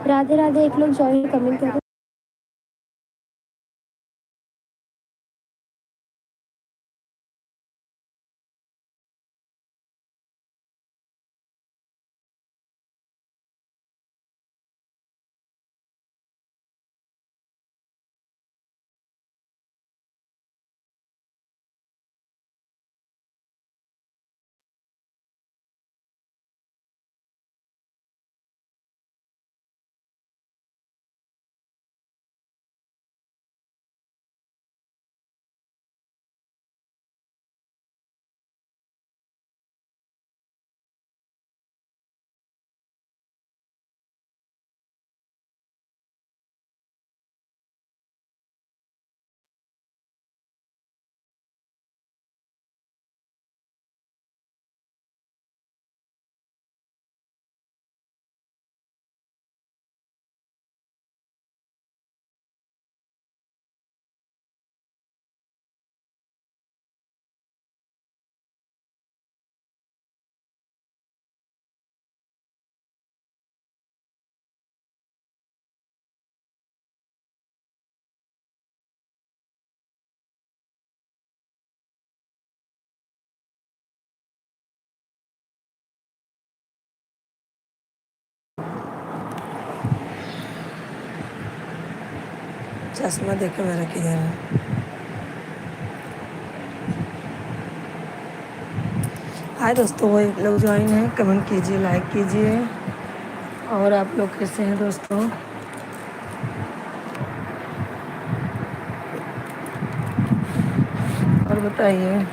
राधे राधे, एक लोग join comment करो। चश्मा देखो मेरा किधर है। हाय दोस्तों, वो एक लोग ज्वाइन है, कमेंट कीजिए, लाइक कीजिए। और आप लोग कैसे हैं दोस्तों? और बताइए।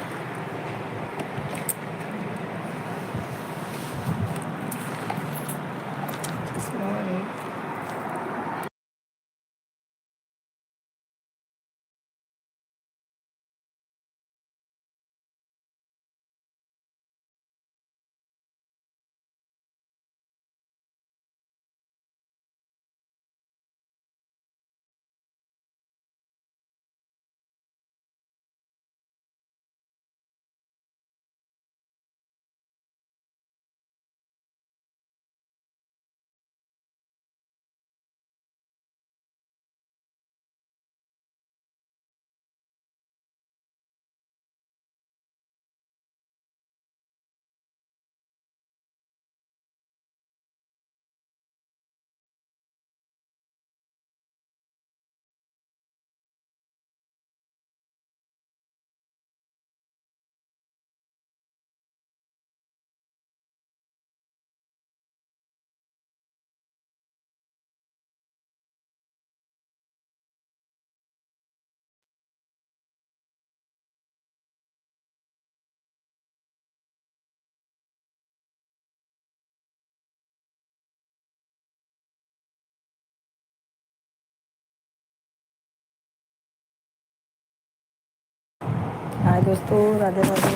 हाय दोस्तों, राधे राधे।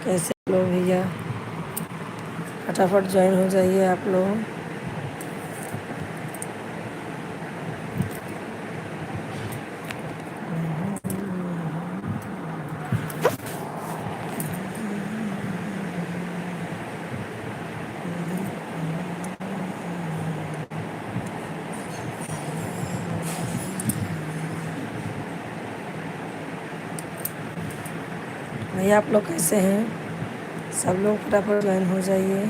कैसे लोग भैया? फटाफट ज्वाइन हो जाइए आप लोग। भैया आप लोग कैसे हैं? सब लोग फटाफट ज्वाइन हो जाइए।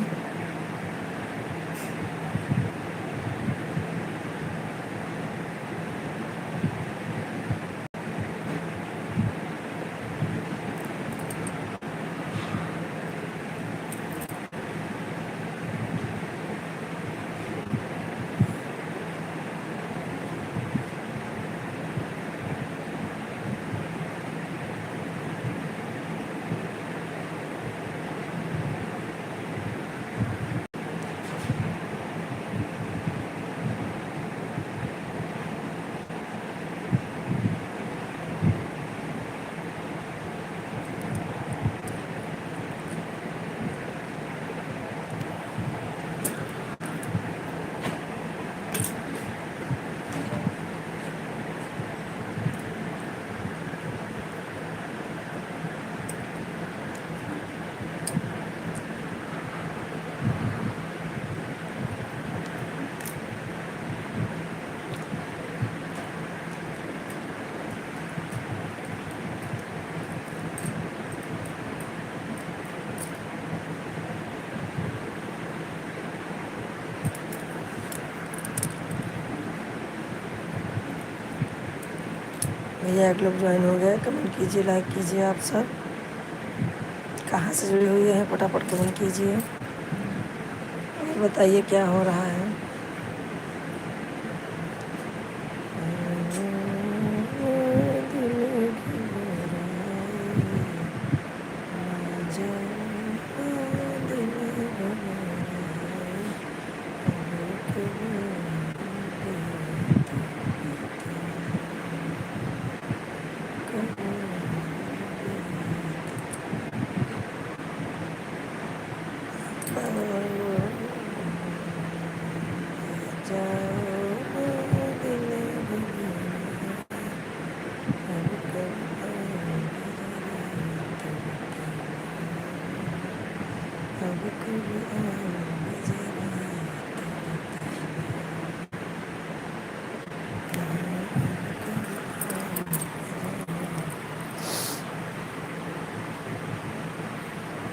भैया एक लोग ज्वाइन हो गए, कमेंट कीजिए, लाइक कीजिए। आप सब कहाँ से जुड़े हुए हैं फटाफट कमेंट कीजिए और बताइए क्या हो रहा है।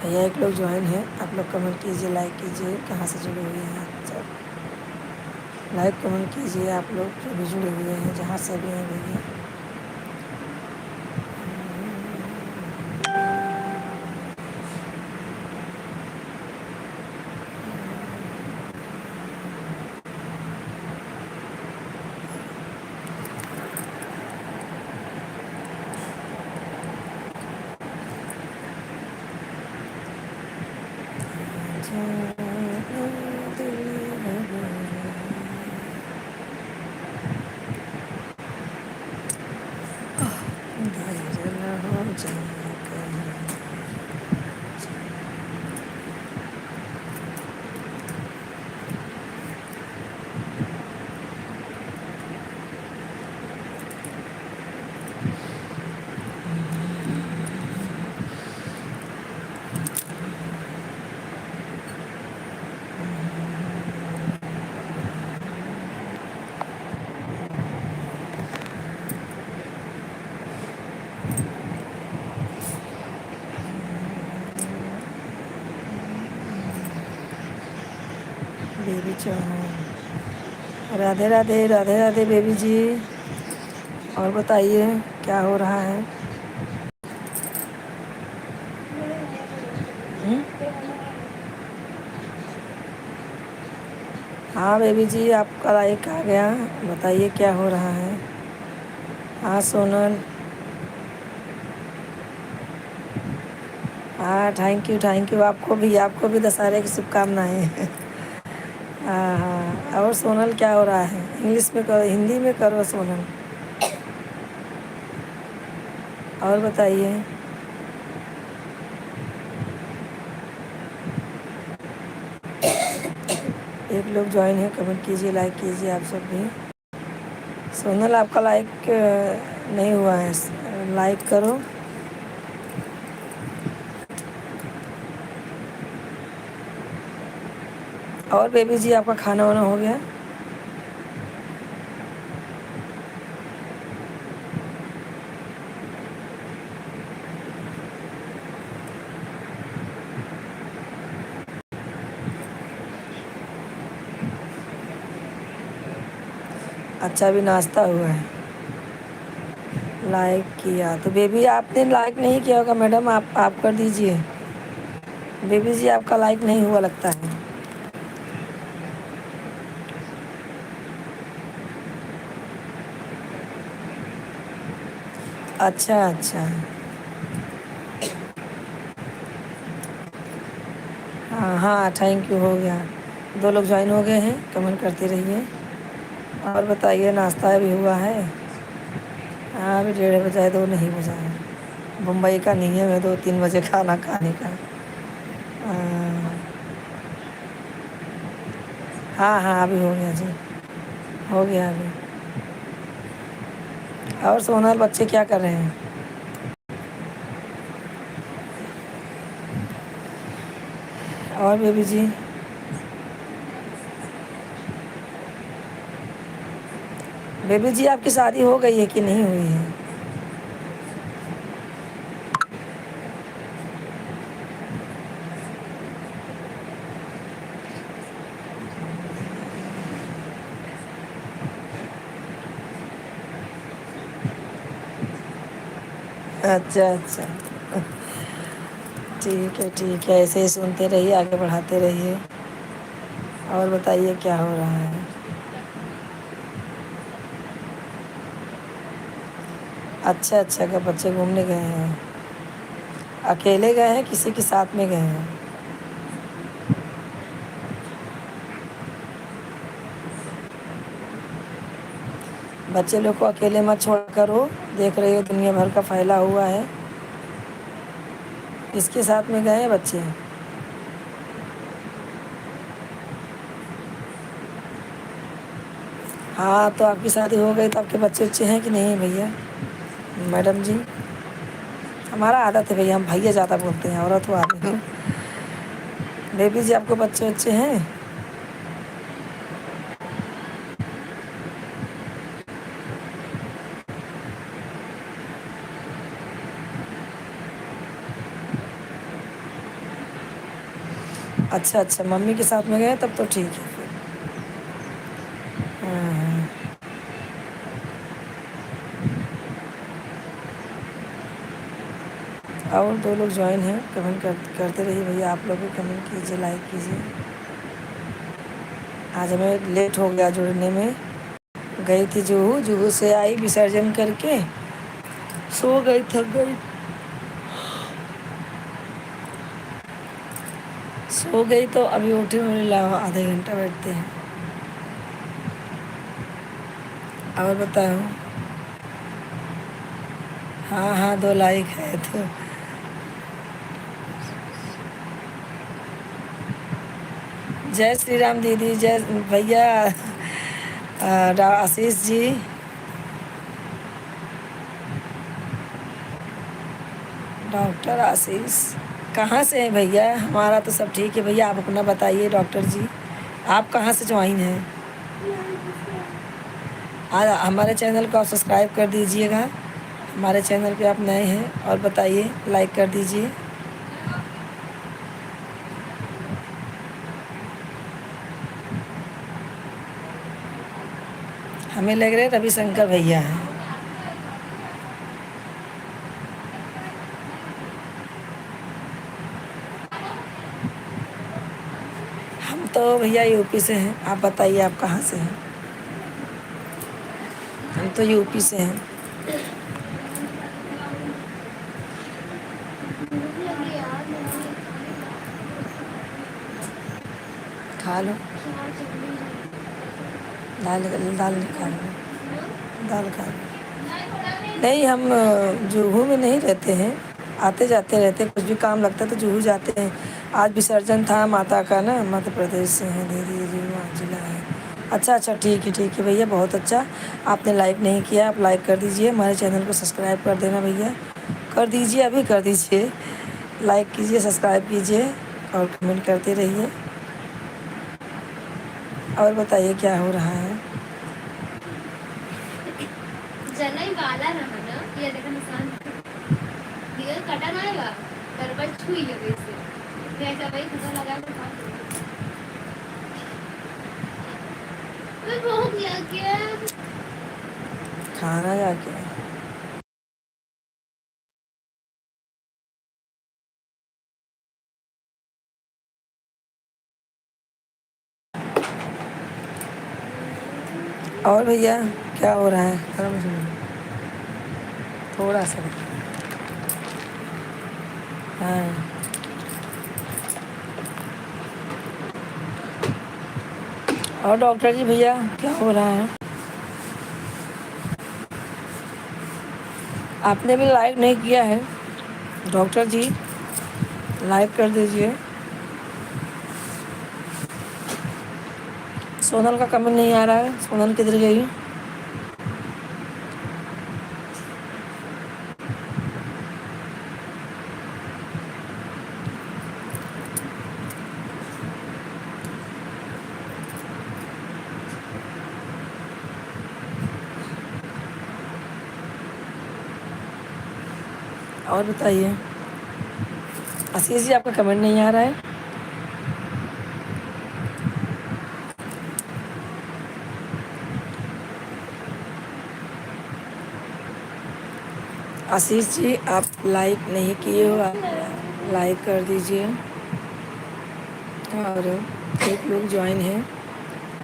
भैया एक लोग ज्वाइन है, आप लोग कमेंट कीजिए, लाइक कीजिए। कहाँ से जुड़े हुए हैं सब लाइक कमेंट कीजिए। आप लोग जो भी जुड़े हुए हैं जहाँ से भी हैं भैया। बेबी चौहान, राधे राधे, राधे राधे बेबी जी। और बताइए क्या हो रहा है। हुँ? हाँ बेबी जी, आपका लाइक आ गया। बताइए क्या हो रहा है। हाँ सोनल, हाँ थैंक यू। आपको भी दशहरे की शुभकामनाएँ। हाँ हाँ। और सोनल क्या हो रहा है। इंग्लिश में करो, हिंदी में करो सोनल। और बताइए। एक लोग ज्वाइन है, कमेंट कीजिए, लाइक कीजिए। आप सब भी। सोनल आपका लाइक नहीं हुआ है, लाइक करो। और बेबी जी आपका खाना वाना हो गया। अच्छा अभी नाश्ता हुआ है, लाइक किया। तो बेबी आपने लाइक नहीं किया होगा मैडम, आप कर दीजिए। बेबी जी आपका लाइक नहीं हुआ लगता है। अच्छा अच्छा। हाँ हाँ थैंक यू, हो गया। दो लोग ज्वाइन हो गए हैं, कमेंट करते रहिए। और बताइए नाश्ता भी हुआ है। हाँ अभी 1:30 बजा है, 2 नहीं बजा है। मुंबई का नियम है 2-3 बजे खाना खाने का। हाँ हाँ अभी हो गया जी, हो गया अभी। और सोनल बच्चे क्या कर रहे हैं। और बेबी जी, बेबी जी आपकी शादी हो गई है कि नहीं हुई है। अच्छा अच्छा, ठीक है, ऐसे ही सुनते रहिए, आगे बढ़ाते रहिए। और बताइए क्या हो रहा है। अच्छा अच्छा, क्या बच्चे घूमने गए हैं? अकेले गए हैं किसी के साथ में गए हैं? बच्चे लोग को अकेले मत छोड़ करो, देख रहे हो दुनिया भर का फैला हुआ है। किसके साथ में गए हैं बच्चे? हाँ, तो आपकी शादी हो गई तो आपके बच्चे अच्छे हैं कि नहीं भैया? मैडम जी, हमारा आदत है भैया, हम भैया ज़्यादा बोलते हैं, औरत हो आदमी। बेबी जी, आपको बच्चे अच्छे हैं? अच्छा अच्छा, मम्मी के साथ में गए तब तो ठीक है फिर। हाँ हाँ। और दो लोग ज्वाइन हैं, कमेंट करते रहिए भैया, आप लोग भी कमेंट कीजिए, लाइक कीजिए। आज हमें लेट हो गया जुड़ने में। गई थी जुहू, जुहू से आई विसर्जन करके, सो गई, थक गई, सो गई तो अभी उठी, बोले लाओ आधे घंटा बैठते हैं। और बताओ। हाँ हाँ, 2 लाइक है तो। जय श्री राम दीदी, जय भैया। आशीष जी। डॉक्टर आशीष कहाँ से हैं भैया? हमारा तो सब ठीक है भैया, आप अपना बताइए डॉक्टर जी, आप कहाँ से ज्वाइन हैं? हमारे चैनल को आप सब्सक्राइब कर दीजिएगा, हमारे चैनल पे आप नए हैं। और बताइए, लाइक कर दीजिए। हमें लग रहे रविशंकर भैया हैं। हम तो भैया यूपी से हैं, आप बताइए आप कहाँ से हैं? हम तो यूपी से हैं। खा लो, दाल दाल खा लो, दाल खा लो। नहीं, हम जुहू में नहीं रहते हैं, आते जाते रहते हैं, कुछ भी काम लगता है तो जुहू जाते हैं। आज विसर्जन था माता का ना, मध्य प्रदेश से हैं दीदी, रीवा जिला है। अच्छा अच्छा, ठीक है भैया, बहुत अच्छा। आपने लाइक नहीं किया, आप लाइक कर दीजिए, हमारे चैनल को सब्सक्राइब कर देना भैया, कर दीजिए, अभी कर दीजिए, लाइक कीजिए, सब्सक्राइब कीजिए और कमेंट करते रहिए। और बताइए क्या हो रहा है। जलाई वाला रहा ना, ये देखो निशान, दिल कटा ना आएगा, गड़बड़ छुई है वैसे, जैसा भाई खतरा लगा के खा मैं भूख लग गया, खाना जाके। और भैया क्या हो रहा है? गरम थोड़ा सा। हाँ। और डॉक्टर जी भैया क्या हो रहा है? आपने भी लाइक नहीं किया है डॉक्टर जी, लाइक कर दीजिए। सोनल का कमेंट नहीं आ रहा है, सोनल किधर गई? और बताइए। आशीष जी, आपका कमेंट नहीं आ रहा है। आशीष जी आप लाइक नहीं किए हो, आप लाइक कर दीजिए। और एक लोग ज्वाइन हैं,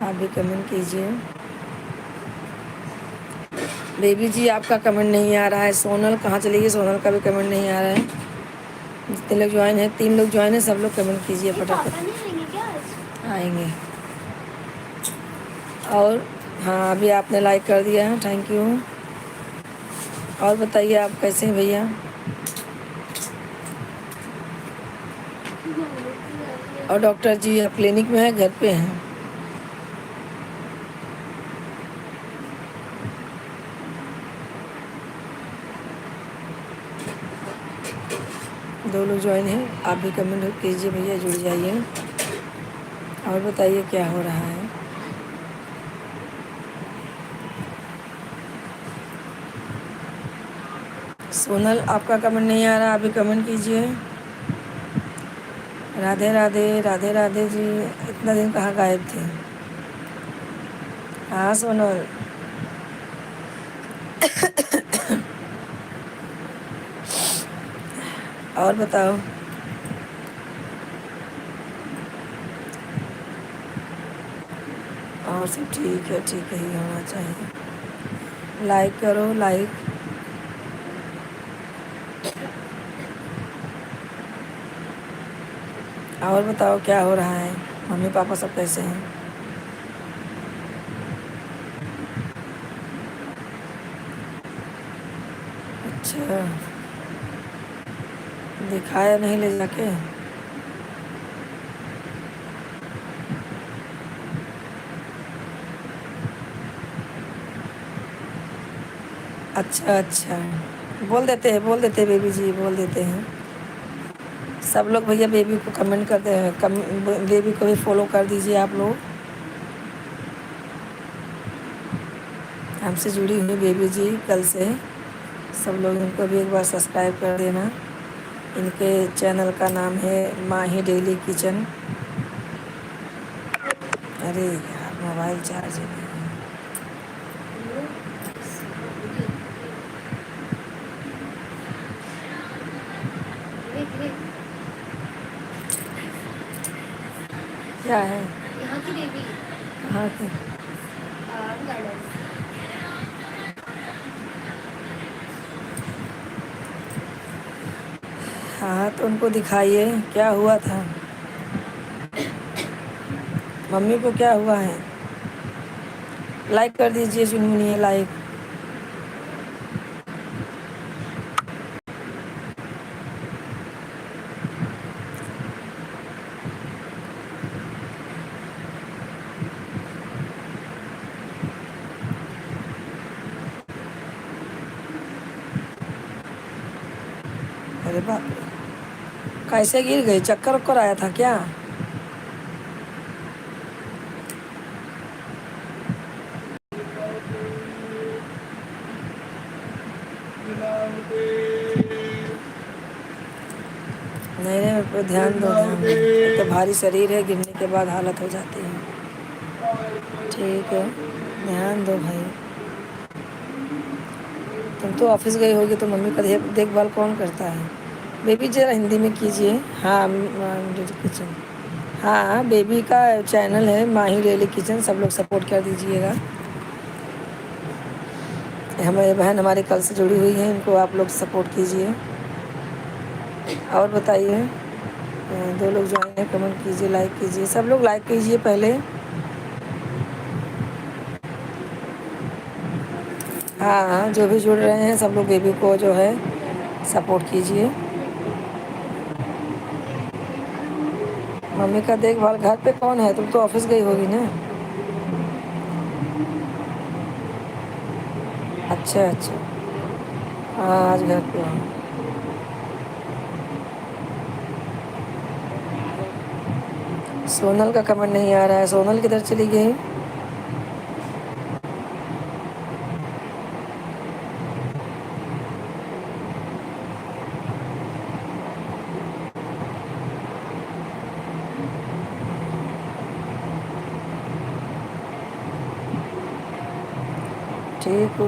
आप भी कमेंट कीजिए। बेबी जी आपका कमेंट नहीं आ रहा है। सोनल कहाँ चली गई? सोनल का भी कमेंट नहीं आ रहा है। जितने लोग ज्वाइन हैं, 3 लोग ज्वाइन हैं, सब लोग कमेंट कीजिए फटाफट। आएंगे। और हाँ, अभी आपने लाइक कर दिया है, थैंक यू। और बताइए आप कैसे हैं भैया? और डॉक्टर जी आप क्लिनिक में हैं, घर पे हैं? दो लोग ज्वाइन हैं, आप भी कमेंट कीजिए भैया, जुड़ जाइए। और बताइए क्या हो रहा है? सोनल आपका कमेंट नहीं आ रहा, आप भी कमेंट कीजिए। राधे राधे, राधे राधे जी, इतना दिन कहाँ गायब थे? हाँ सोनल। और बताओ। और सब ठीक है ही होना चाहिए। लाइक करो, लाइक। और बताओ क्या हो रहा है? मम्मी पापा सब कैसे हैं? अच्छा, दिखाया नहीं ले जाके? अच्छा अच्छा, बोल देते हैं बेबी जी, बोल देते हैं सब लोग। भैया बेबी को कमेंट करते हैं, बेबी को भी फॉलो कर दीजिए आप लोग। हमसे जुड़ी हुई बेबी जी कल से, सब लोग इनको भी एक बार सब्सक्राइब कर देना। इनके चैनल का नाम है माही डेली किचन। अरे यार मोबाइल चार्ज है। क्या है? यहाँ की देवी। कहाँ की? हाँ तो उनको दिखाइए क्या हुआ था, मम्मी को क्या हुआ है। लाइक कर दीजिए, चुनमुनिए लाइक। अरे बाप रे, कैसे गिर गई? चक्कर उक्कर आया था क्या? नहीं नहीं, उस पर ध्यान दो, ध्यान दो। एक तो भारी शरीर है, गिरने के बाद हालत हो जाती है। ठीक है, ध्यान दो भाई। तुम तो ऑफिस गई होगी तो मम्मी का देखभाल कौन करता है? बेबी जरा हिंदी में कीजिए। हाँ डेली किचन, हाँ बेबी का चैनल है माही डेली किचन, सब लोग सपोर्ट कर दीजिएगा। हमारे बहन हमारे कल से जुड़ी हुई हैं, इनको आप लोग सपोर्ट कीजिए। और बताइए। दो लोग ज्वाइन हैं, कमेंट कीजिए, लाइक कीजिए, सब लोग लाइक कीजिए पहले। हाँ हाँ, जो भी जुड़ रहे हैं सब लोग बेबी को जो है सपोर्ट कीजिए। मम्मी का देखभाल घर पे कौन है? तुम तो ऑफिस गई होगी ना? अच्छा अच्छा, हाँ आज घर पे हूँ। सोनल का कमेंट नहीं आ रहा है, सोनल किधर चली गई?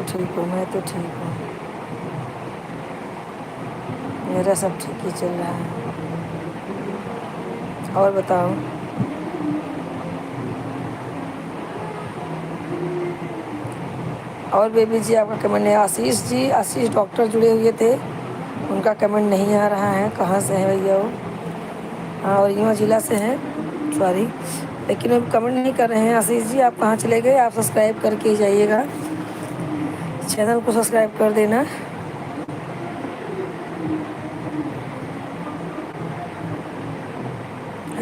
ठीक हूँ, मैं तो ठीक हूँ। मेरा सब ठीक ही चल रहा है। और बताओ। और बेबी जी आपका कमेंट नहीं, आशीष जी, आशीष डॉक्टर जुड़े हुए थे, उनका कमेंट नहीं आ रहा है। कहाँ से है भैया वो? हाँ, और यूँ जिला से हैं, सॉरी, लेकिन अब कमेंट नहीं कर रहे हैं। आशीष जी आप कहाँ चले गए? आप सब्सक्राइब करके जाइएगा, चैनल को सब्सक्राइब कर देना।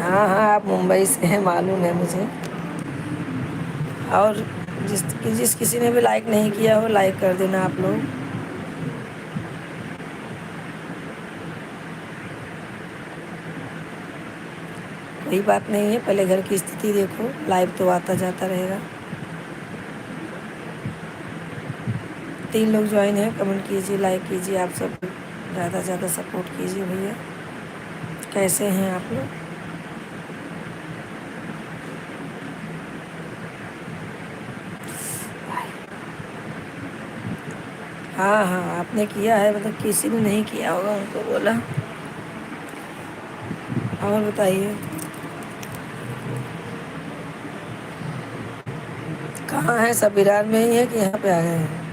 हाँ हाँ, आप मुंबई से हैं, मालूम है मुझे। और जिस किसी ने भी लाइक नहीं किया हो, लाइक कर देना आप लोग। कोई बात नहीं है, पहले घर की स्थिति देखो, लाइव तो आता जाता रहेगा। 3 लोग ज्वाइन हैं, कमेंट कीजिए, लाइक कीजिए, आप सब ज़्यादा से ज़्यादा सपोर्ट कीजिए भैया। कैसे हैं आप लोग? हाँ हाँ, आपने किया है, मतलब किसी ने नहीं किया होगा, उनको बोला। और बताइए, कहाँ है सब? बिरार में ही है कि यहाँ पे आ गए हैं?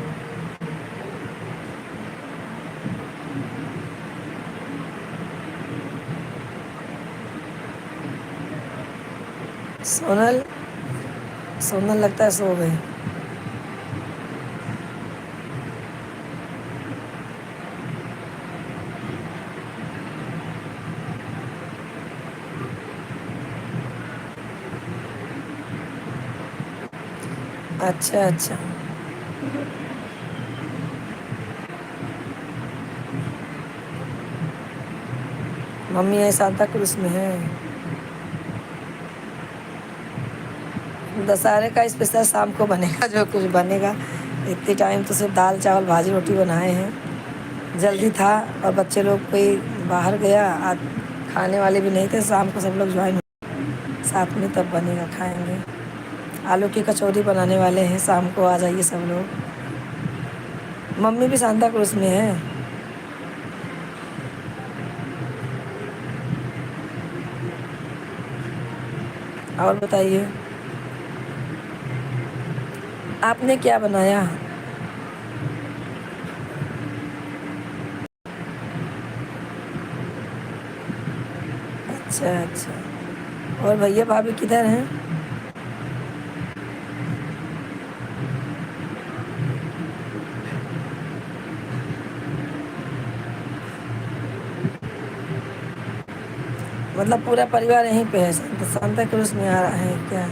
सोनल, सोनल लगता है सो गए। अच्छा अच्छा, मम्मी यही सांता क्रूज में है। दशहरे का स्पेशल शाम को बनेगा, जो कुछ बनेगा। इतने टाइम तो सिर्फ दाल चावल भाजी रोटी बनाए हैं, जल्दी था, और बच्चे लोग कोई बाहर गया, आज खाने वाले भी नहीं थे। शाम को सब लोग ज्वाइन साथ में तब बनेगा, खाएंगे। आलू की कचौरी बनाने वाले हैं, शाम को आ जाइए सब लोग। मम्मी भी सांता क्रूज में है। और बताइए, आपने क्या बनाया? अच्छा अच्छा, और भैया भाभी किधर हैं? मतलब पूरा परिवार यहीं पे है, सांता क्रूज में आ रहा है क्या?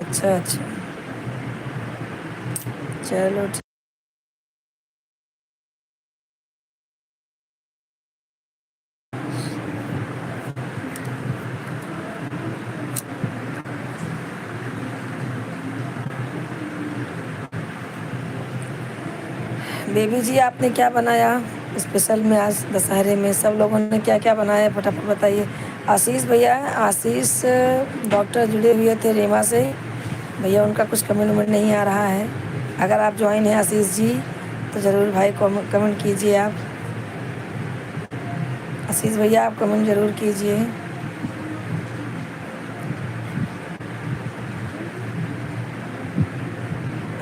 अच्छा अच्छा, चलो ठीक। बेबी जी आपने क्या बनाया स्पेशल में आज दशहरे में? सब लोगों ने क्या क्या बनाया, फटाफट बताइए। आशीष भैया, आशीष डॉक्टर जुड़े हुए थे रीमा से, भैया उनका कुछ कमेंट वमेंट नहीं आ रहा है। अगर आप ज्वाइन हैं आशीष जी, तो ज़रूर भाई कमेंट कीजिए आप। आशीष भैया आप कमेंट ज़रूर कीजिए।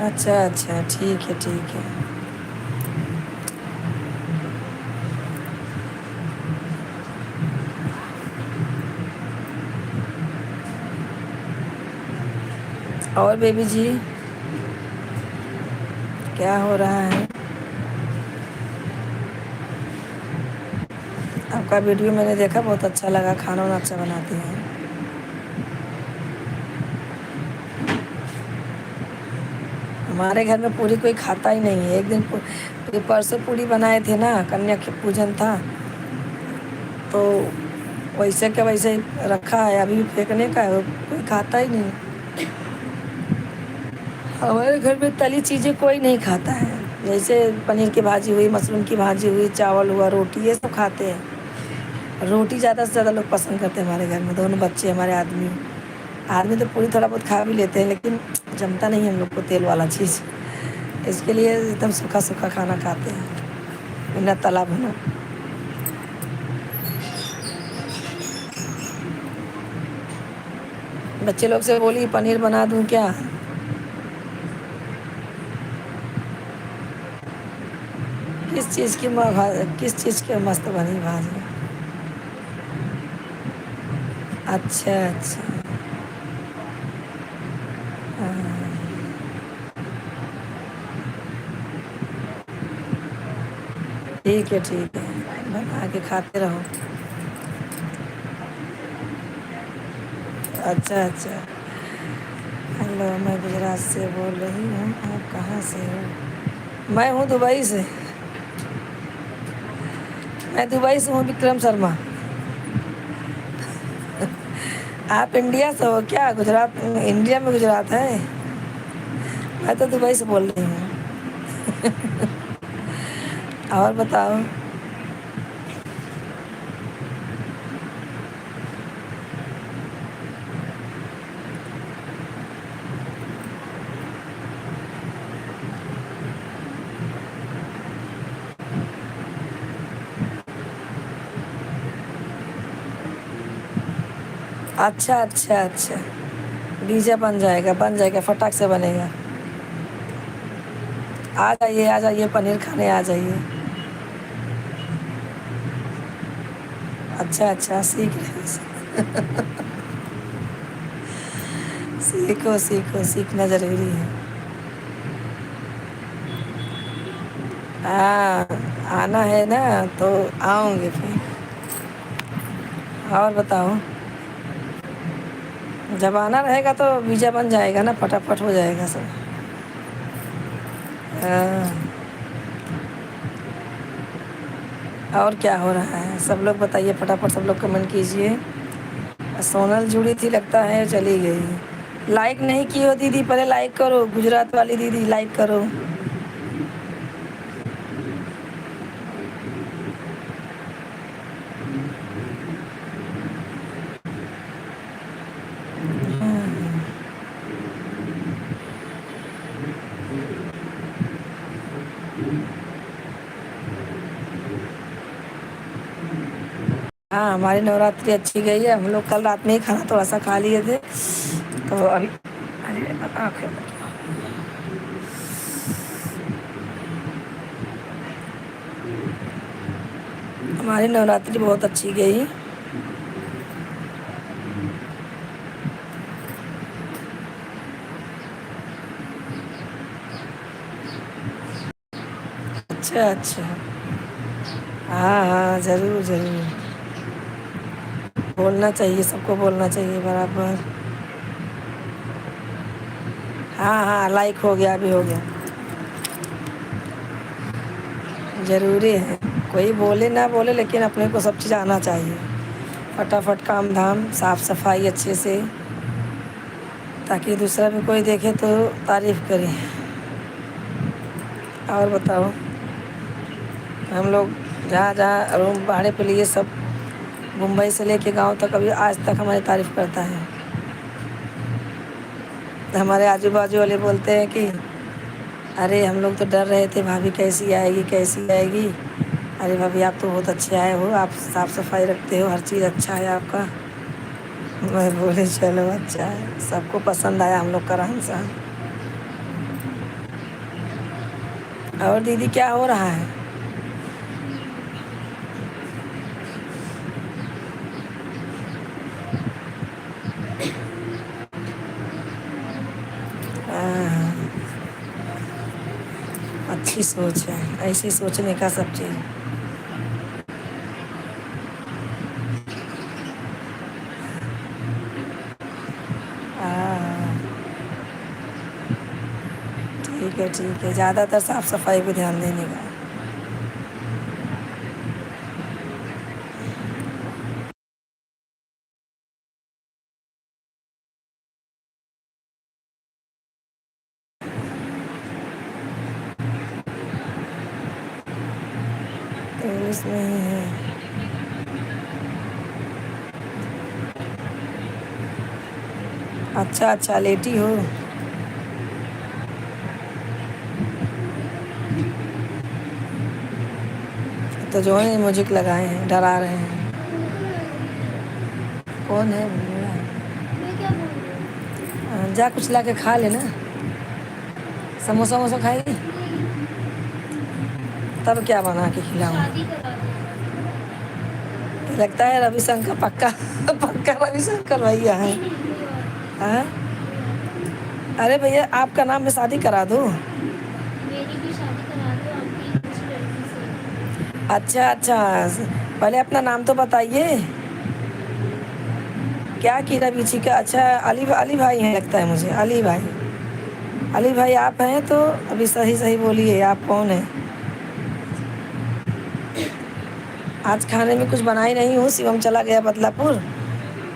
अच्छा अच्छा, ठीक है ठीक है। और बेबी जी क्या हो रहा है? आपका वीडियो मैंने देखा, बहुत अच्छा लगा, खाना वाना अच्छा बनाते हैं। हमारे घर में पूरी कोई खाता ही नहीं है। एक दिन परसों पूरी बनाए थे ना, कन्या के पूजन था, तो वैसे का वैसे ही रखा है, अभी भी फेंकने का है, कोई खाता ही नहीं। हमारे घर में तली चीज़ें कोई नहीं खाता है, जैसे पनीर की भाजी हुई, मशरूम की भाजी हुई, चावल हुआ, रोटी, ये सब खाते हैं। रोटी ज़्यादा से ज़्यादा लोग पसंद करते हैं हमारे घर में, दोनों बच्चे, हमारे आदमी। आदमी तो पूरी थोड़ा बहुत खा भी लेते हैं, लेकिन जमता नहीं हम लोग को तेल वाला चीज़। इसके लिए एकदम सूखा सूखा खाना खाते हैं, बिना तला भुना। बच्चे लोग से बोली पनीर बना दूं क्या? किस चीज़ की मस्त बनी भाजी? अच्छा अच्छा। हाँ, ठीक है ठीक है, बना के खाते रहो। अच्छा अच्छा। हेलो, मैं गुजरात से बोल रही हूँ, आप कहाँ से हो? मैं हूँ दुबई से। मैं दुबई से हूँ, विक्रम शर्मा। आप इंडिया से हो क्या? गुजरात इंडिया में गुजरात है। मैं तो दुबई से बोल रही हूँ। और बताओ। अच्छा अच्छा अच्छा। डीजे बन जाएगा, फटाक से बनेगा। आ जाइए पनीर खाने आ जाइए। अच्छा अच्छा, सीख रहे। सीखो सीखो, सीखना ज़रूरी है। हाँ, आना है ना तो आऊँगी फिर। और बताओ। जब आना रहेगा तो वीज़ा बन जाएगा ना, फटाफट हो जाएगा सब। हाँ। और क्या हो रहा है, सब लोग बताइए, फटाफट सब लोग कमेंट कीजिए। सोनल जुड़ी थी, लगता है चली गई। लाइक नहीं की हो दीदी, पहले लाइक करो, गुजरात वाली दीदी लाइक करो। हाँ, हमारी नवरात्रि अच्छी गई है। हम लोग कल रात में ही खाना थोड़ा सा खा लिए थे, तो अभी अरे आँखें। हमारी नवरात्रि बहुत अच्छी गई। अच्छा अच्छा। हाँ हाँ, ज़रूर ज़रूर। बोलना चाहिए, सबको बोलना चाहिए बराबर। हाँ हाँ, लाइक हो गया, अभी हो गया। ज़रूरी है, कोई बोले ना बोले, लेकिन अपने को सब चीज़ आना चाहिए। फटाफट काम धाम, साफ सफाई अच्छे से, ताकि दूसरा भी कोई देखे तो तारीफ़ करे। और बताओ। हम लोग जहाँ जहाँ रूम भाड़े पे लिए, सब मुंबई से लेके गांव तक, अभी आज तक हमारी तारीफ़ करता है। तो हमारे आजू बाजू वाले बोलते हैं कि अरे हम लोग तो डर रहे थे, भाभी कैसी आएगी कैसी आएगी। अरे भाभी, आप तो बहुत अच्छे आए हो, आप साफ़ सफाई रखते हो, हर चीज़ अच्छा है आपका। मैं बोले चलो अच्छा है, सबको पसंद आया हम लोग का रहन सहन। और दीदी क्या हो रहा है? हाँ, अच्छी सोच है, ऐसे सोचने का सब चीज़। हाँ, ठीक है, ज़्यादातर साफ़ सफाई पे ध्यान देने का। इंग्लिश में ही है। अच्छा अच्छा, लेटी हो। तो जो है म्यूजिक लगाए हैं, डरा रहे हैं। कौन है भैया? मैं क्या बोल रही हूँ? जा कुछ ला के खा लेना। समोसा वमोसा खाएगी? तब क्या बना के खिलाऊं? शादी करा दो। लगता है रविशंकर पक्का पक्का रविशंकर भैया है। नहीं नहीं, कोई और हाँ? कोई और। अरे भैया, आपका नाम में शादी करा दूं? मेरी भी शादी करा दो आंटी, कुछ लड़की से। अच्छा अच्छा, पहले अपना नाम तो बताइए। क्या कीरा पीछी का? अच्छा, अली अली भाई हैं लगता है मुझे, अली भाई। अली भाई आप हैं तो अभी सही सही बोलिए, आप कौन हैं? आज खाने में कुछ बनाई नहीं हूँ, शिवम चला गया बदलापुर,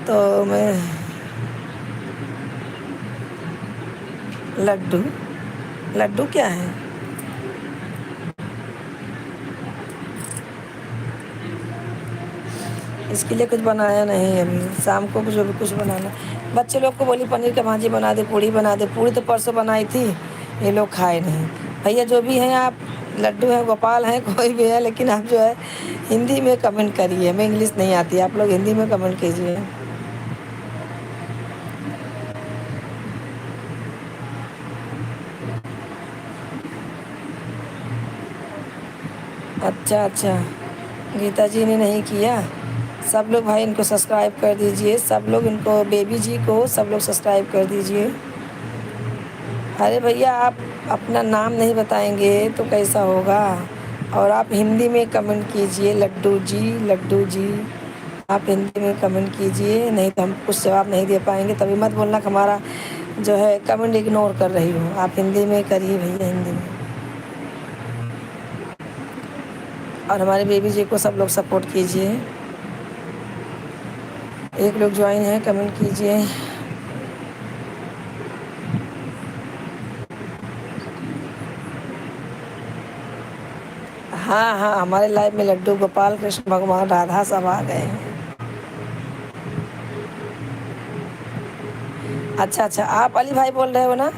तो मैं लड्डू। लड्डू क्या है? इसके लिए कुछ बनाया नहीं अभी, शाम को जो भी कुछ बनाना। बच्चे लोग को बोली पनीर का भाजी बना दे, पूड़ी बना दे। पूड़ी तो परसों बनाई थी, ये लोग खाए नहीं। भैया जो भी हैं आप, लड्डू हैं, गोपाल हैं, कोई भी है, लेकिन आप जो है हिंदी में कमेंट करिए। हमें इंग्लिश नहीं आती, आप लोग हिंदी में कमेंट कीजिए। अच्छा अच्छा, गीता जी ने नहीं किया। सब लोग भाई इनको सब्सक्राइब कर दीजिए, सब लोग इनको, बेबी जी को सब लोग सब्सक्राइब कर दीजिए। अरे भैया, आप अपना नाम नहीं बताएंगे तो कैसा होगा? और आप हिंदी में कमेंट कीजिए, लड्डू जी, लड्डू जी। आप हिंदी में कमेंट कीजिए, नहीं तो हम कुछ जवाब नहीं दे पाएंगे। तभी मत बोलना कि हमारा जो है कमेंट इग्नोर कर रही हूँ। आप हिंदी में करिए भैया, हिंदी में। और हमारे बेबी जी को सब लोग सपोर्ट कीजिए। एक लोग ज्वाइन है, कमेंट कीजिए। हाँ हाँ, हमारे लाइव में लड्डू, गोपाल कृष्ण भगवान, राधा सब आ गए हैं। अच्छा अच्छा, आप अली भाई बोल रहे हो ना?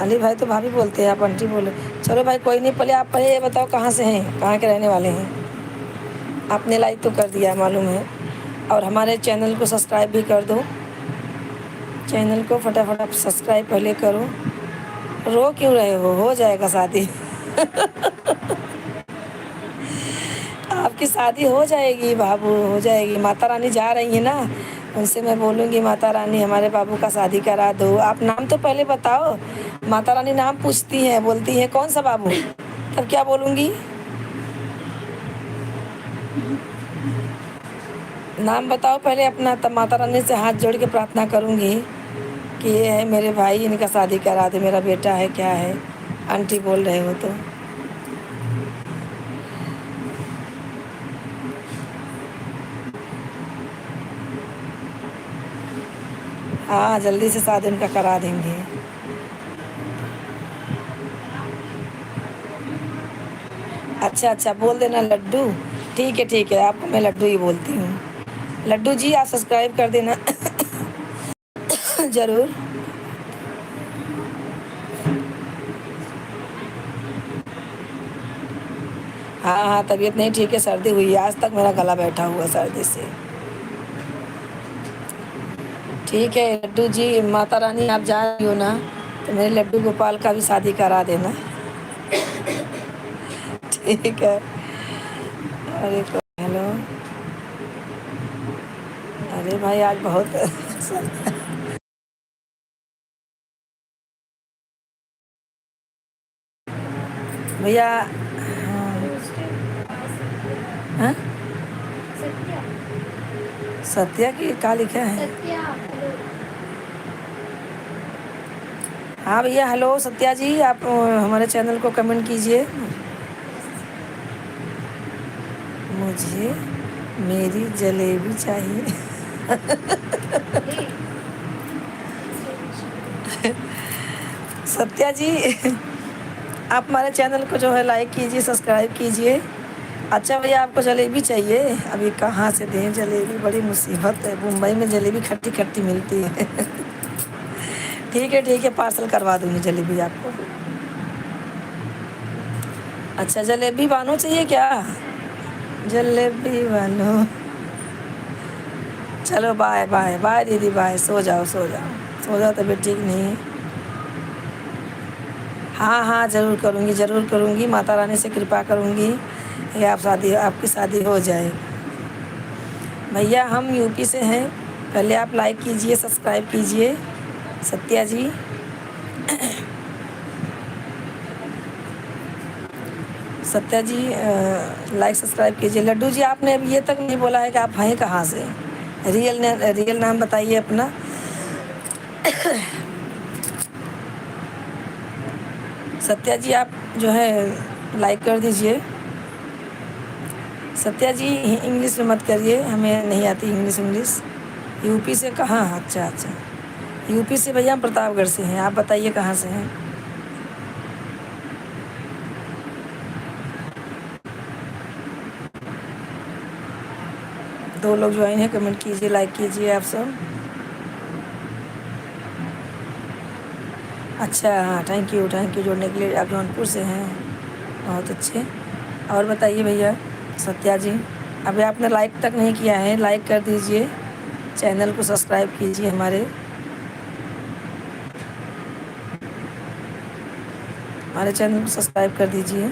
अली भाई तो भाभी बोलते हैं, आप आंटी बोले। चलो भाई कोई नहीं, पहले आप पहले ये बताओ कहाँ से हैं, कहाँ के रहने वाले हैं? आपने लाइक तो कर दिया है, मालूम है। और हमारे चैनल को सब्सक्राइब भी कर दो। चैनल को फटाफट आप सब्सक्राइब पहले करो। रो क्यों रहे हो जाएगा शादी आपकी शादी हो जाएगी बाबू, हो जाएगी। माता रानी जा रही है ना, उनसे मैं बोलूँगी माता रानी हमारे बाबू का शादी करा दो। आप नाम तो पहले बताओ। माता रानी नाम पूछती है, बोलती है कौन सा बाबू, तब क्या बोलूँगी? नाम बताओ पहले अपना, तब माता रानी से हाथ जोड़ के प्रार्थना करूँगी कि ये है मेरे भाई, इनका शादी करा दे, मेरा बेटा है क्या है। आंटी बोल रहे हो तो हाँ, जल्दी से शादी उनका करा देंगे। अच्छा अच्छा, बोल देना लड्डू। ठीक है, आपको मैं लड्डू ही बोलती हूँ। लड्डू जी आप सब्सक्राइब कर देना ज़रूर। हाँ हाँ, तबीयत नहीं ठीक है, सर्दी हुई है, आज तक मेरा गला बैठा हुआ सर्दी से। ठीक है लड्डू जी, माता रानी आप जा रही हो ना, तो मेरे लड्डू गोपाल का भी शादी करा देना ठीक है। अरे हेलो, अरे भाई आज बहुत भैया। हाँ, सत्या। सत्या की क्या लिखा है? सत्या, हेलो। हाँ भैया, हेलो सत्या जी, आप हमारे चैनल को कमेंट कीजिए। मुझे मेरी जलेबी चाहिए सत्या जी आप हमारे चैनल को जो है लाइक कीजिए, सब्सक्राइब कीजिए। अच्छा भैया, आपको जलेबी चाहिए? अभी कहाँ से दें जलेबी, बड़ी मुसीबत है। मुंबई में जलेबी खट्टी खट्टी मिलती है। ठीक है, पार्सल करवा दूंगी जलेबी आपको। अच्छा, जलेबी बानो चाहिए क्या? जलेबी बानो। चलो बाय बाय बाय दीदी, बाय। सो जाओ सो जाओ सो जाओ, तबीयत ठीक नहीं है। हाँ हाँ, ज़रूर करूँगी, माता रानी से कृपा करूँगी कि आपकी शादी हो जाए। भैया हम यूपी से हैं। पहले आप लाइक कीजिए, सब्सक्राइब कीजिए। सत्या जी, सत्या जी, लाइक सब्सक्राइब कीजिए। लड्डू जी, आपने अभी ये तक नहीं बोला है कि आप हैं कहाँ से। रियल नाम बताइए अपना। सत्या जी, आप जो है लाइक कर दीजिए। सत्या जी, इंग्लिश में मत करिए, हमें नहीं आती इंग्लिश। यूपी से कहाँ? अच्छा, यूपी से भैया हम प्रतापगढ़ से हैं। आप बताइए कहाँ से हैं? दो लोग ज्वाइन है, कमेंट कीजिए, लाइक कीजिए आप सब। अच्छा, हाँ, थैंक यू जोड़ने के लिए। आप जौनपुर से हैं, बहुत अच्छे। और बताइए भैया सत्या जी, अभी आपने लाइक तक नहीं किया है, लाइक कर दीजिए। चैनल को सब्सक्राइब कीजिए हमारे चैनल को सब्सक्राइब कर दीजिए।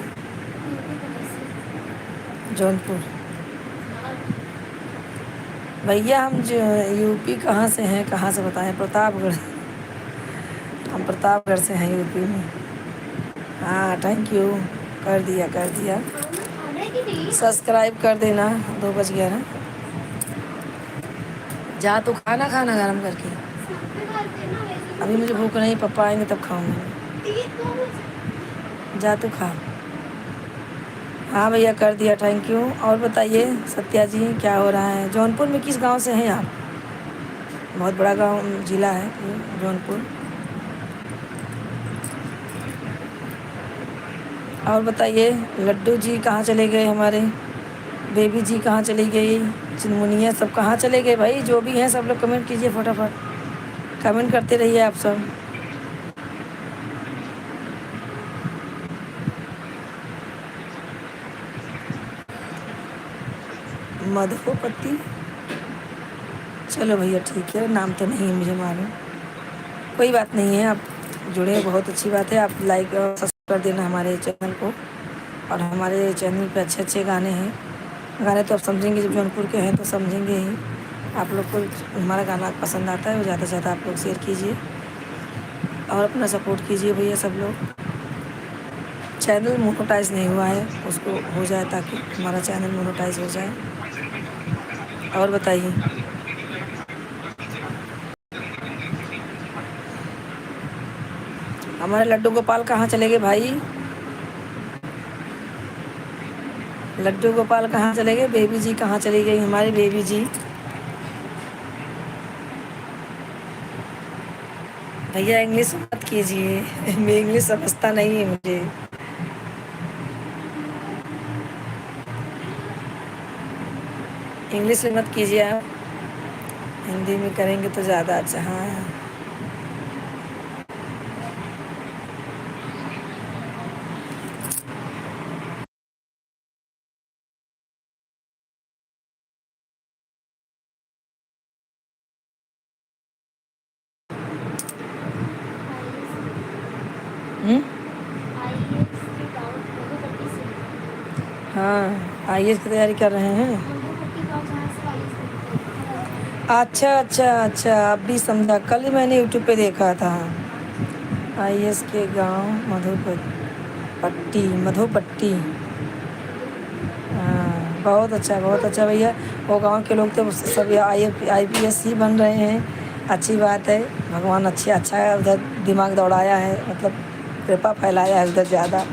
जौनपुर। भैया हम जो यूपी कहाँ से हैं, कहाँ से बताएं? प्रतापगढ़। हम प्रतापगढ़ से हैं, यूपी में। हाँ, थैंक यू। कर दिया। सब्सक्राइब कर देना। 2 बज गया ना। जा तो खाना गरम करके। अभी मुझे भूख नहीं, पापा आएंगे तब खाऊंगी। जा तू खा। हाँ भैया, कर दिया, थैंक यू। और बताइए सत्या जी, क्या हो रहा है? जौनपुर में किस गांव से हैं आप? बहुत बड़ा गांव जिला है ये, जौनपुर। और बताइए लड्डू जी कहाँ चले गए हमारे? बेबी जी कहाँ चली गई? चिनमुनिया सब कहाँ चले गए भाई? जो भी हैं सब लोग कमेंट कीजिए फटाफट। कमेंट करते रहिए आप सब। मधुपति, चलो भैया ठीक है, नाम तो नहीं है मुझे मालूम। कोई बात नहीं है, आप जुड़े, बहुत अच्छी बात है। आप लाइक और सब्सक्राइब कर देना हमारे चैनल को। और हमारे चैनल पे अच्छे गाने हैं। गाने तो आप समझेंगे, जब जौनपुर के हैं तो समझेंगे ही। आप लोग को हमारा गाना पसंद आता है, वो ज़्यादा से ज़्यादा आप लोग शेयर कीजिए और अपना सपोर्ट कीजिए भैया सब लोग। चैनल मोनेटाइज नहीं हुआ है, उसको हो जाए ताकि हमारा चैनल मोनेटाइज हो जाए। और बताइए हमारे लड्डू गोपाल कहाँ चले गए भाई? लड्डू गोपाल कहाँ चले गए? बेबी जी कहाँ चली गई हमारी बेबी जी? भैया इंग्लिश मत कीजिए। मैं इंग्लिश समझता नहीं है मुझे। इंग्लिश में मत कीजिए आप, हिंदी में करेंगे तो ज़्यादा अच्छा। हाँ, हाँ, आईएएस की तैयारी कर रहे हैं। अच्छा, अब भी समझा। कल ही मैंने यूट्यूब पे देखा था। आईएएस के गांव मधुपट्टी। हाँ, बहुत अच्छा भैया। वो गांव के लोग तो सब आईपीएस ही बन रहे हैं। अच्छी बात है, भगवान अच्छा उधर दिमाग दौड़ाया है, मतलब कृपा फैलाया है उधर ज़्यादा।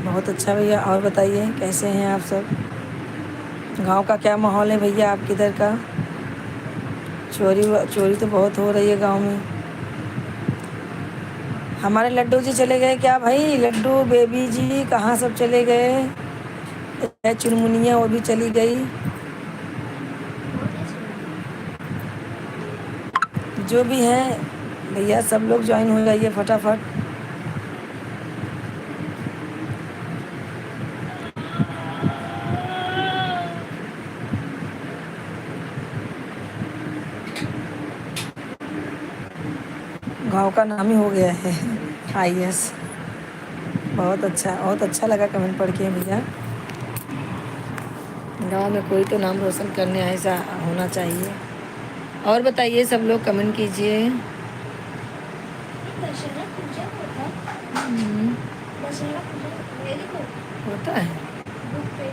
बहुत अच्छा भैया। और बताइए कैसे हैं आप सब? गांव का क्या माहौल है भैया आपके इधर का? चोरी तो बहुत हो रही है गांव में। हमारे लड्डू जी चले गए क्या भाई? लड्डू बेबी जी कहाँ सब चले गए? चुनमुनिया वो भी चली गई। जो भी है भैया सब लोग ज्वाइन हो जाइए फटाफट। गांव का नाम ही हो गया है IS। बहुत अच्छा लगा कमेंट पढ़ के भैया। गांव में कोई तो नाम रोशन करने ऐसा होना चाहिए। और बताइए सब लोग कमेंट कीजिए। दशहरा पूजा होता है। हम्म, दशहरा पूजा ये देखो होता है। बुक पे।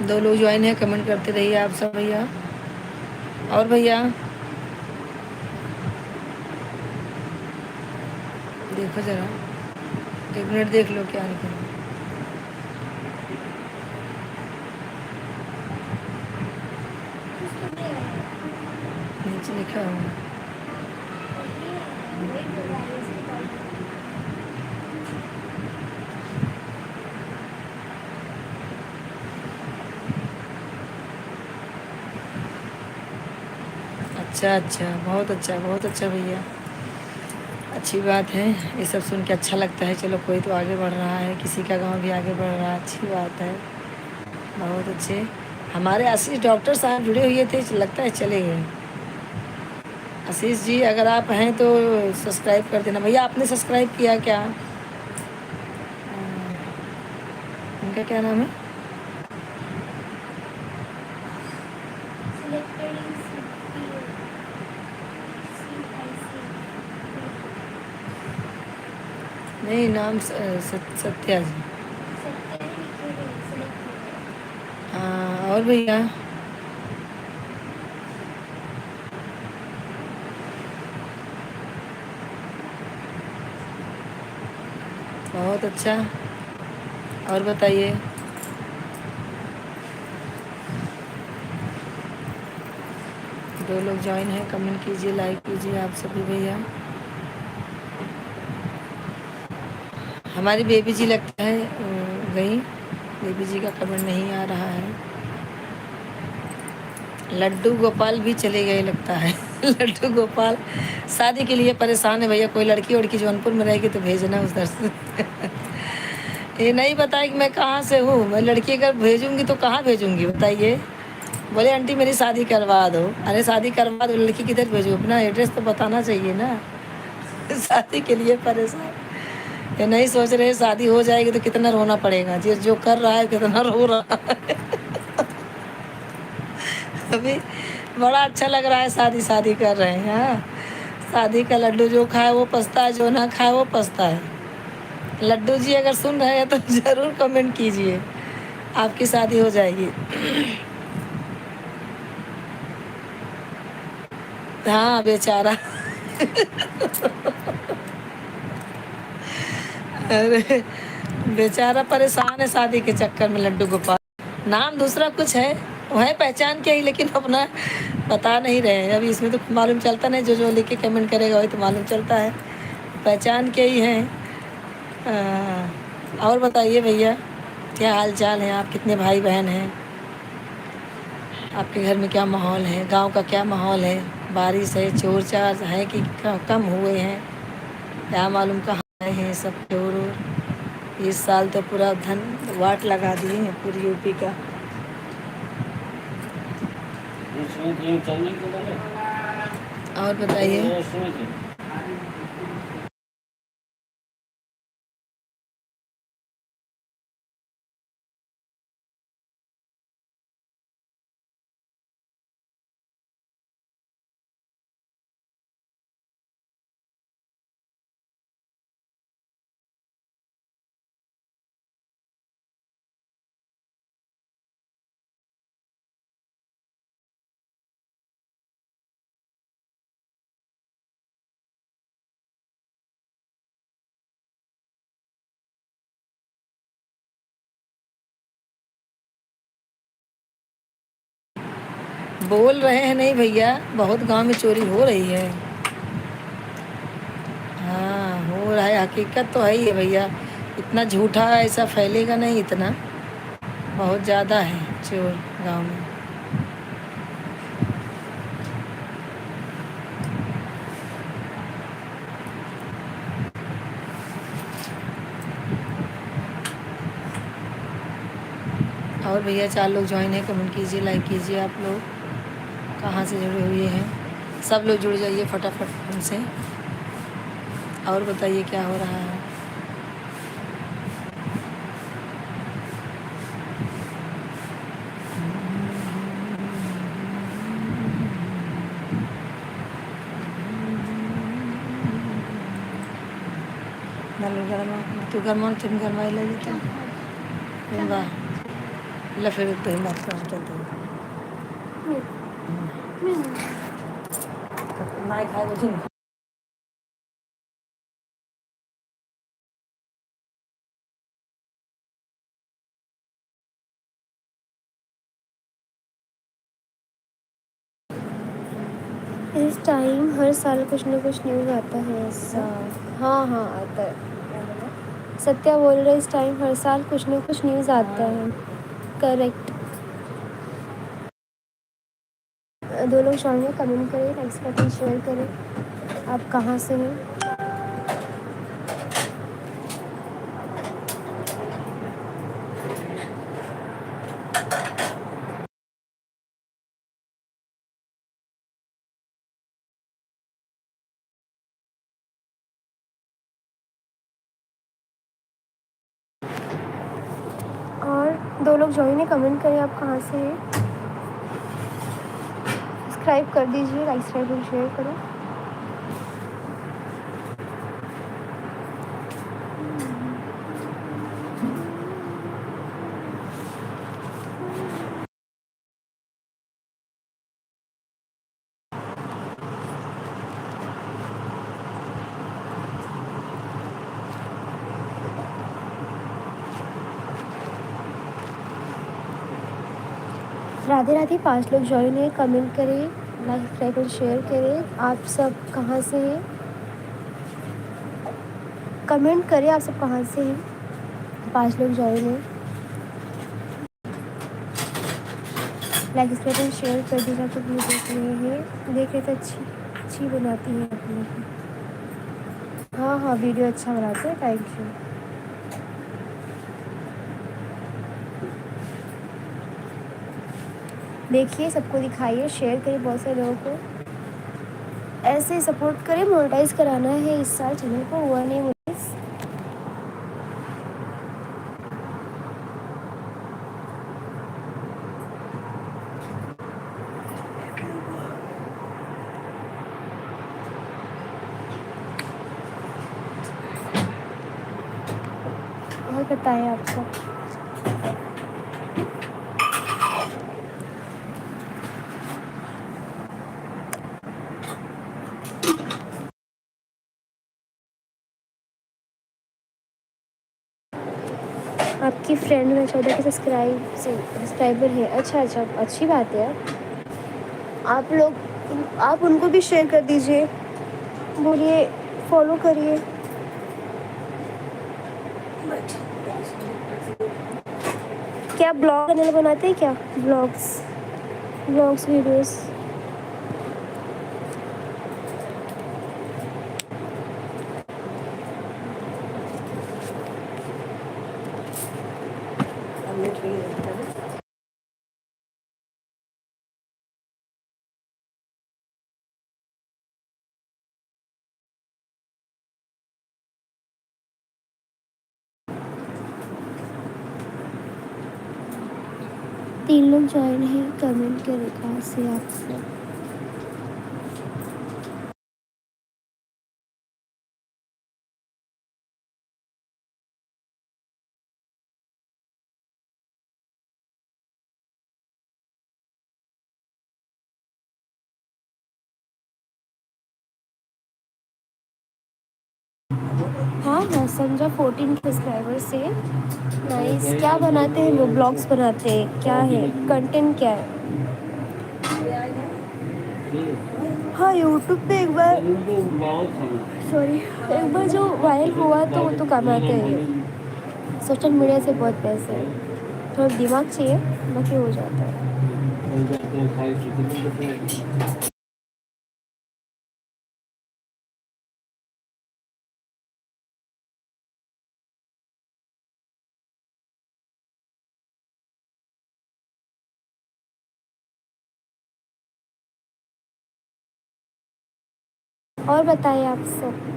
2 लोग ज्वाइन है, कमेंट करते रहिए आप सब भैया। और भैया देखो जरा, 1 मिनट देख लो क्या लिखा है। नीचे लिखा हुआ है। अच्छा, बहुत अच्छा भैया। अच्छी बात है, ये सब सुन के अच्छा लगता है। चलो कोई तो आगे बढ़ रहा है, किसी का गांव भी आगे बढ़ रहा है, अच्छी बात है। बहुत अच्छे। हमारे आशीष डॉक्टर साहब जुड़े हुए थे, लगता है चले गए। आशीष जी अगर आप हैं तो सब्सक्राइब कर देना भैया। आपने सब्सक्राइब किया क्या? उनका क्या नाम है? Selected in नहीं, नाम सत्या जी। हाँ, और भैया बहुत अच्छा। और बताइए। दो लोग ज्वाइन हैं, कमेंट कीजिए, लाइक कीजिए आप सभी भैया। हमारी बेबी जी लगता है गई। बेबी जी का कमेंट नहीं आ रहा है। लड्डू गोपाल भी चले गए लगता है लड्डू गोपाल शादी के लिए परेशान है भैया। कोई लड़की वड़की जौनपुर में रहेगी तो भेजना उधर से ये नहीं बताया कि मैं कहाँ से हूँ। मैं लड़की अगर भेजूंगी तो कहाँ भेजूंगी बताइए? बोले आंटी मेरी शादी करवा दो। अरे शादी करवा दो, लड़की किधर भेजो? अपना एड्रेस तो बताना चाहिए ना शादी के लिए परेशान। ये नहीं सोच रहे शादी हो जाएगी तो कितना रोना पड़ेगा। जो कर रहा है कितना रो रहा है अभी बड़ा अच्छा लग रहा है, शादी शादी कर रहे हैं। हाँ, शादी का लड्डू जो खाए वो पछता है, जो ना खाए वो पछता है। लड्डू जी अगर सुन रहे हैं तो ज़रूर कमेंट कीजिए, आपकी शादी हो जाएगी हाँ बेचारा अरे बेचारा परेशान है शादी के चक्कर में लड्डू गोपाल। नाम दूसरा कुछ है, वो है पहचान के ही, लेकिन अपना बता नहीं रहे हैं अभी। इसमें तो मालूम चलता नहीं, जो लिख के कमेंट करेगा वही तो मालूम चलता है। पहचान के ही हैं। और बताइए भैया, क्या हाल चाल है? आप कितने भाई बहन हैं? आपके घर में क्या माहौल है? गांव का क्या माहौल है? बारिश है, चोर चार है कि कम हुए हैं? क्या मालूम कहाँ आए हैं सब चोर वोर। इस साल तो पूरा धन वाट लगा दिए हैं पूरी यूपी का। और बताइए। बोल रहे हैं नहीं भैया, बहुत गांव में चोरी हो रही है। हाँ हो रहा है, हकीकत तो है ही है भैया। इतना झूठा ऐसा फैलेगा नहीं इतना, बहुत ज़्यादा है चोर गांव में। और भैया 4 लोग ज्वाइन है, कमेंट कीजिए, लाइक कीजिए। आप लोग कहाँ से जुड़े हुए हैं? सब लोग जुड़ जाइए फटाफट हमसे। और बताइए क्या हो रहा है? नल गरमा तू गरमा तुम गरमाई ले लेते बा ला फिर तो ही बात कर चलते ना खाए तो ठीक। इस टाइम हर साल कुछ ना कुछ न्यूज़ आता है ऐसा। हाँ हाँ आता है। सत्या बोल रहे इस टाइम हर साल कुछ ना कुछ न्यूज़ आता है। करेक्ट। 2 लोग जाएंगे, कमेंट करें, लाइक करें, शेयर करें। आप कहाँ से हैं? और 2 लोग ज्वाइन है, कमेंट करें आप कहाँ से हैं। सब्सक्राइब कर दीजिए, लाइक सब्सक्राइब और शेयर करो। राधे राधे। 5 लोग ज्वाइन है, कमेंट करें, लाइक सब्सक्राइब और शेयर करें। आप सब कहाँ से हैं? कमेंट करें आप सब कहाँ से हैं। 5 लोग ज्वाइन है, लाइक सब्सक्राइब और शेयर कर दीजिए। आप लोग देख रहे हैं, देख रहे तो अच्छी बनाती है आप लोग। हाँ हाँ वीडियो अच्छा बनाते हैं, थैंक यू। देखिए सबको दिखाइए, शेयर करिए बहुत सारे लोगों को। ऐसे सपोर्ट करें, मोनेटाइज कराना है इस साल चैनल को, हुआ नहीं मोनेटाइज। और बताएं आप सब। आपकी फ्रेंड में 14 के सब्सक्राइबर है। अच्छा अच्छा, अच्छी बात है। आप लोग आप उनको भी शेयर कर दीजिए, बोलिए फॉलो करिए। क्या ब्लॉग चैनल बनाते हैं क्या? Blogs videos. तीन लोग ज्वाइन हैं, कमेंट करें कहाँ से आप सब। हाँ हाँ समझा, 14 सब्सक्राइबर्स है। नाइस। क्या बनाते हैं वो? ब्लॉग्स बनाते हैं? क्या है कंटेंट, क्या है? हाँ यूट्यूब पे एक बार सॉरी, एक बार जो वायरल हुआ तो वो तो कमाते हैं, सोशल मीडिया से बहुत पैसे हैं, थोड़ा दिमाग चाहिए, बाकी हो जाता है। और बताइए आप सब।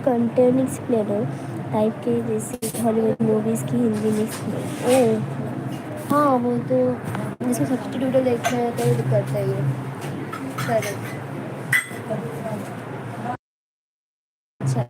कंटेंट एक्सप्लेनर टाइप के, जैसे हॉलीवुड मूवीज़ की हिंदी में एक्सप्लेन। ओह हाँ, वो तो जिसको सब्सटीट्यूटर देखना है तो वो करता ही है। करेक्ट। अच्छा।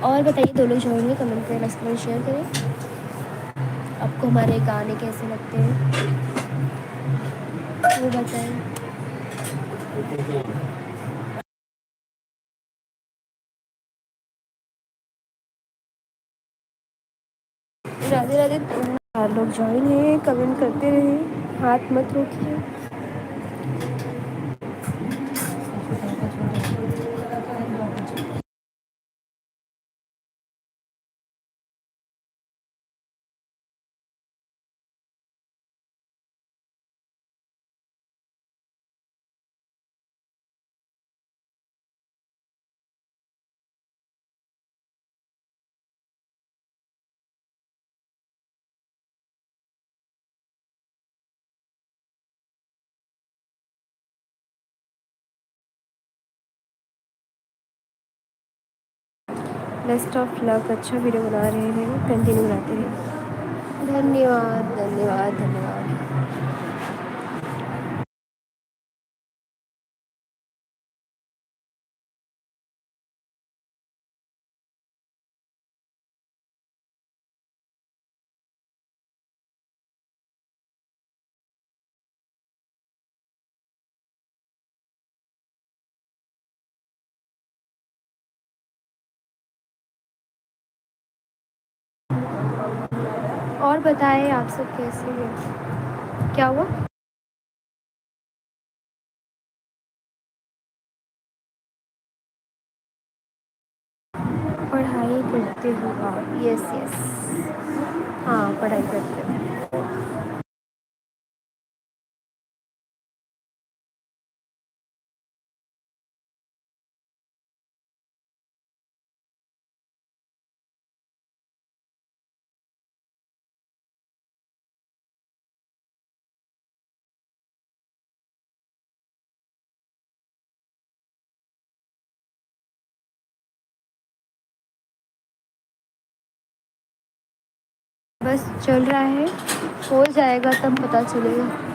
और बताइए, दो लोग ज्वाइन हुए, कमेंट करें, लाइक करें, शेयर करें। आपको हमारे गाने कैसे लगते हैं वो बताएं। राधे राधे। 4 लोग ज्वाइन हैं, कमेंट करते रहें, हाथ मत रोकिए। बेस्ट ऑफ लक, अच्छा वीडियो बना रहे हैं, कंटिन्यू बनाते रहें। धन्यवाद धन्यवाद धन्यवाद। और बताएं आप सब कैसे हैं, क्या हुआ? पढ़ाई करते हो आप? यस यस, हाँ पढ़ाई करते हो। बस चल रहा है, हो जाएगा तब पता चलेगा।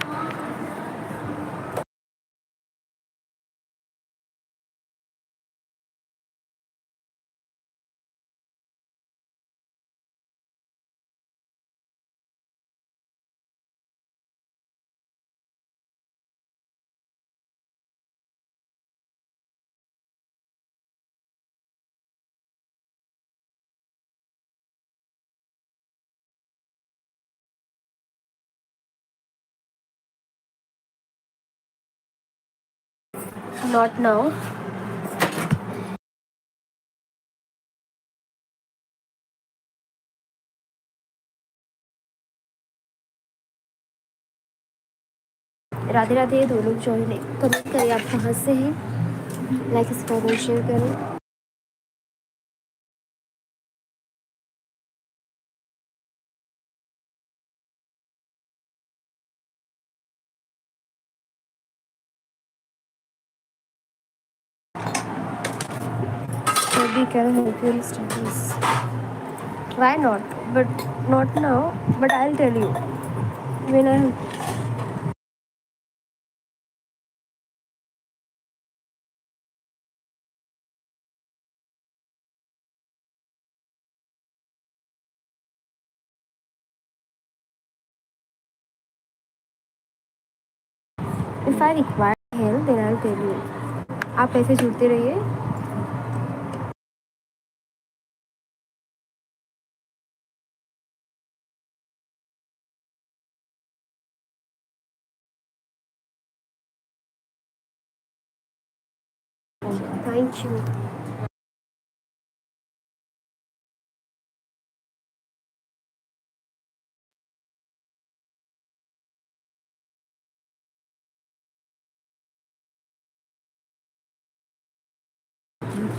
Not now. राधे राधे। दो लोग ज्वाइन है, कमेंट करिए आप कहाँ से हैं, लाइक सब्सक्राइब शेयर करें। maybe can help you in studies. Why not? But not now. But I'll tell you when I. If I require help, then I'll tell you. आप ऐसे जुड़ते रहिए. Thank you.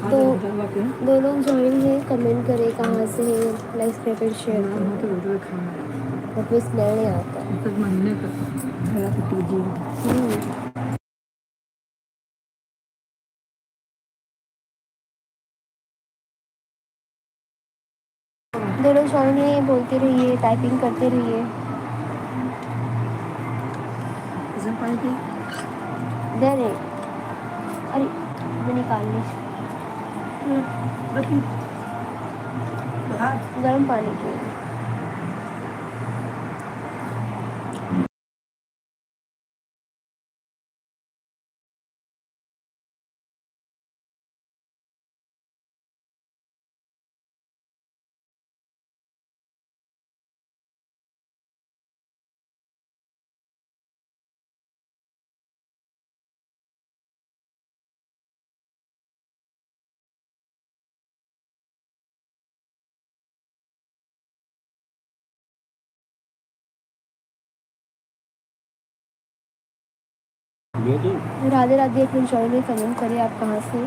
तो दो लोग ज्वाइन है, comment करें कहाँ से है, लाइक सब्सक्राइब शेयर करें. बट मिस नहीं आता है. दो लोग ज्वाइन है, बोलते रहिए, टाइपिंग करते रहिए. दे रहे. अरे मैं निकाल ली. गर्म पानी की. राधे राधे. एक लोग ज्वाइन है, कमेंट करिए आप कहाँ से.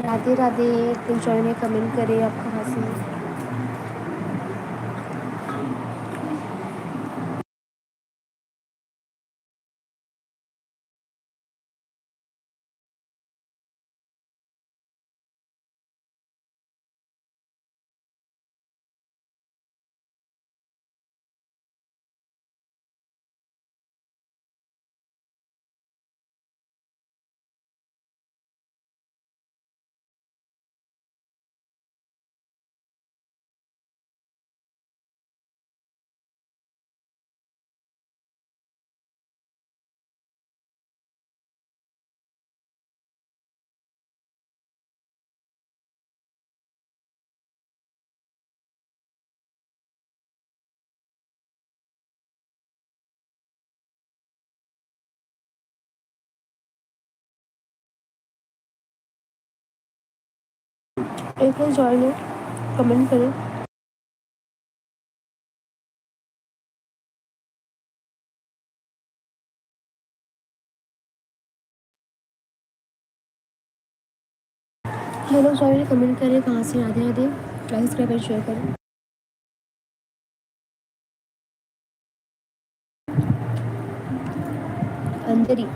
राधे राधे. एक लोग ज्वाइन है, कमेंट करिए आप कहाँ से. एक लोग ज्वाइन है, कमेंट करें. दो लोग ज्वाइन है, कमेंट करें कहाँ से. Radhe Radhe. Like subscribe share करें. अंजलि.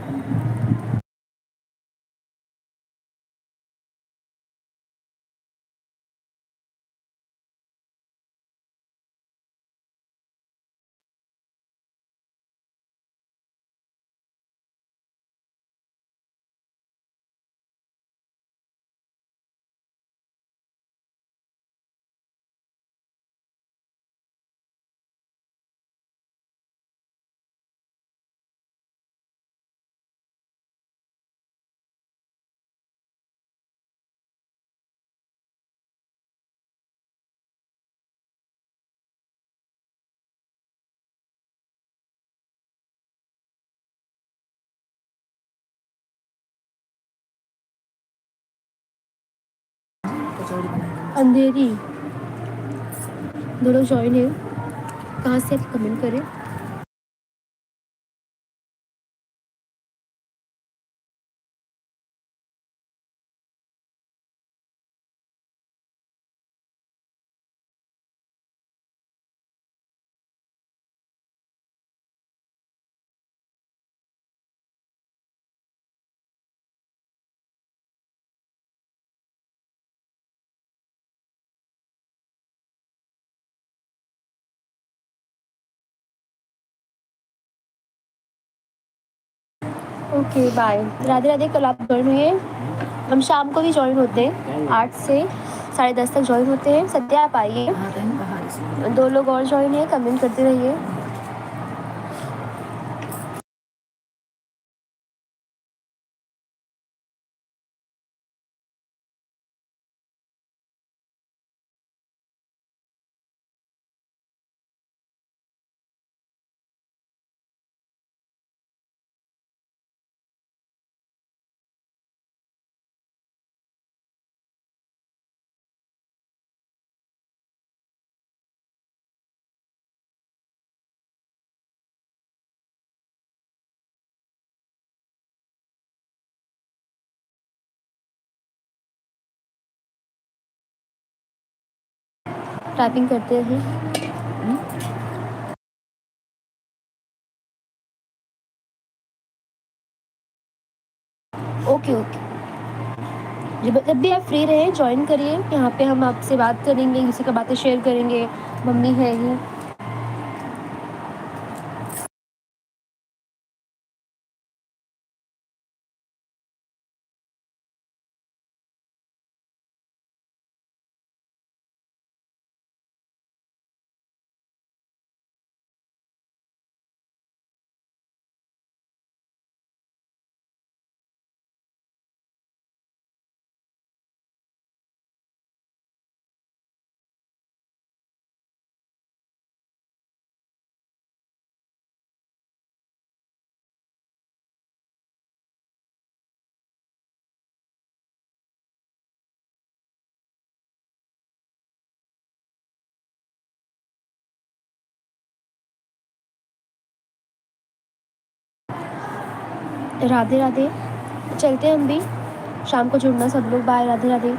अंधेरी। दो लोग ज्वाइन है, कहाँ से आप कमेंट करें। Okay bye, Radhe Radhe. कल आप ज्वाइन हुए, हम शाम को भी ज्वाइन होते हैं, 8 से 10:30 तक ज्वाइन होते हैं। सत्या आप आइए, 2 लोग और ज्वाइन है, कमेंट करते रहिए। टाइपिंग करते हैं। ओके ओके, जब भी आप फ्री रहे ज्वाइन करिए, यहाँ पे हम आपसे बात करेंगे, किसी का बातें शेयर करेंगे। मम्मी है ही। राधे राधे, चलते हैं हम भी, शाम को जुड़ना सब लोग। बाय, राधे राधे।